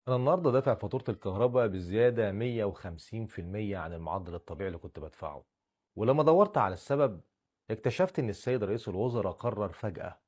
أنا النهارده دافع فاتورة الكهرباء بزيادة 150% عن المعدل الطبيعي اللي كنت بدفعه، ولما دورت على السبب اكتشفت إن السيد رئيس الوزراء قرر فجأة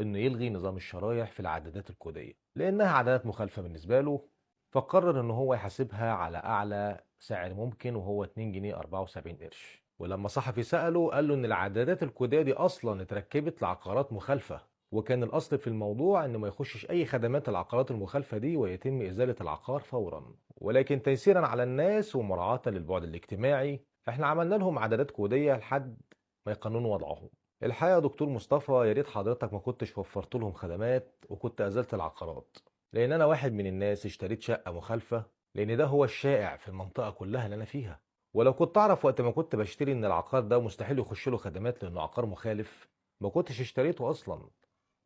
إنه يلغي نظام الشرايح في العدادات الكودية لأنها عدادات مخالفة بالنسبة له، فقرر إن هو يحاسبها على أعلى سعر ممكن وهو 2 جنيه 74 قرش. ولما صحفي سأله قال له إن العدادات الكودية دي أصلا اتركبت لعقارات مخالفة، وكان الأصل في الموضوع إن ما يخشش أي خدمات العقارات المخالفة دي ويتم إزالة العقار فورا، ولكن تيسيرا على الناس ومراعاة للبعد الاجتماعي احنا عملنا لهم عدادات كودية لحد ما يقننوا وضعهم. الحقيقة يا دكتور مصطفى يا ريت حضرتك ما كنتش وفرت لهم خدمات وكنت أزلت العقارات، لأن أنا واحد من الناس اشتريت شقة مخالفة لأن ده هو الشائع في المنطقة كلها اللي أنا فيها. ولو كنت أعرف وقت ما كنت بشتري إن العقار ده مستحيل يخش له خدمات لأنه عقار مخالف ما كنتش اشتريته أصلا.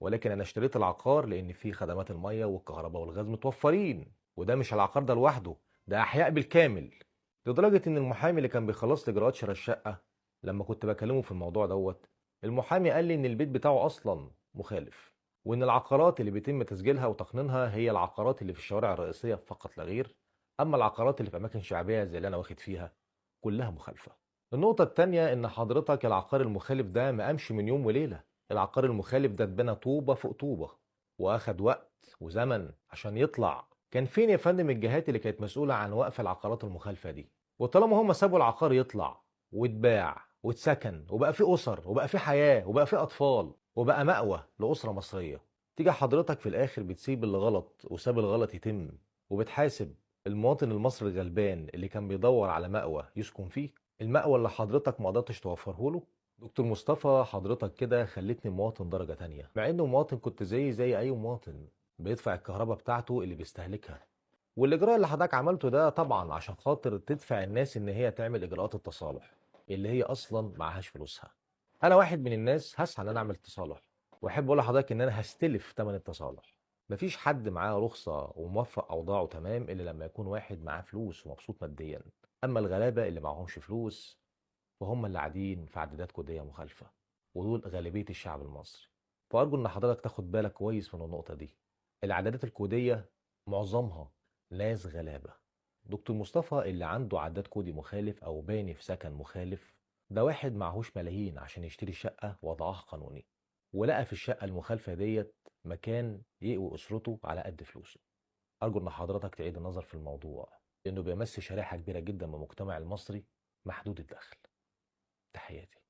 ولكن أنا اشتريت العقار لأن فيه خدمات المية والكهرباء والغاز متوفرين، وده مش العقار ده لوحده، ده أحياء بالكامل. لدرجة إن المحامي اللي كان بيخلص لي إجراءات شراء الشقة لما كنت بكلمه في الموضوع دوت، المحامي قال لي إن البيت بتاعه أصلا مخالف، وإن العقارات اللي بيتم تسجيلها وتقنينها هي العقارات اللي في الشوارع الرئيسية فقط لا غير، أما العقارات اللي في أماكن شعبية زي اللي أنا واخد فيها كلها مخالفة. النقطة التانية إن حضرتك العقار المخالف ده ما قامش من يوم وليلة، العقار المخالف ده اتبنى طوبة فوق طوبة وأخد وقت وزمن عشان يطلع. كان فين يا فندم الجهات اللي كانت مسؤولة عن وقف العقارات المخالفة دي؟ وطالما هم سابوا العقار يطلع واتباع واتسكن وبقى فيه أسر وبقى فيه حياة وبقى فيه أطفال وبقى مأوى لأسرة مصرية، تيجي حضرتك في الآخر بتسيب اللي غلط وساب الغلط يتم وبتحاسب المواطن المصري الغلبان اللي كان بيدور على مأوى يسكن فيه، المأوى اللي حضرتك ما قدرتش توفره له. دكتور مصطفى حضرتك كده خلتني مواطن درجة تانية، مع انه مواطن كنت زي اي مواطن بيدفع الكهرباء بتاعته اللي بيستهلكها. والاجراء اللي حضرتك عملته ده طبعا عشان خاطر تدفع الناس ان هي تعمل اجراءات التصالح اللي هي اصلا معهاش فلوسها. انا واحد من الناس هسعى ان انا اعمل تصالح، واحب اقول لحضرتك ان انا هستلف ثمن التصالح. مفيش حد معاه رخصة وموفق اوضاعه تمام الا لما يكون واحد معاه فلوس ومبسوط ماديا. اما الغلابة اللي معهمش فلوس وهم اللي قاعدين في عدادات كودية مخالفة، ودول غالبية الشعب المصري. فأرجو إن حضرتك تاخد بالك كويس من النقطة دي. العدادات الكودية معظمها ناس غلابة. دكتور مصطفى اللي عنده عداد كودي مخالف أو باني في سكن مخالف ده واحد معهوش ملايين عشان يشتري شقة وضعها قانوني، ولقى في الشقة المخالفة ديت مكان يقوي أسرته على قد فلوسه. أرجو إن حضرتك تعيد النظر في الموضوع لأنه بيمس شريحة كبيرة جدا من المجتمع المصري محدود الدخل. تحياتي.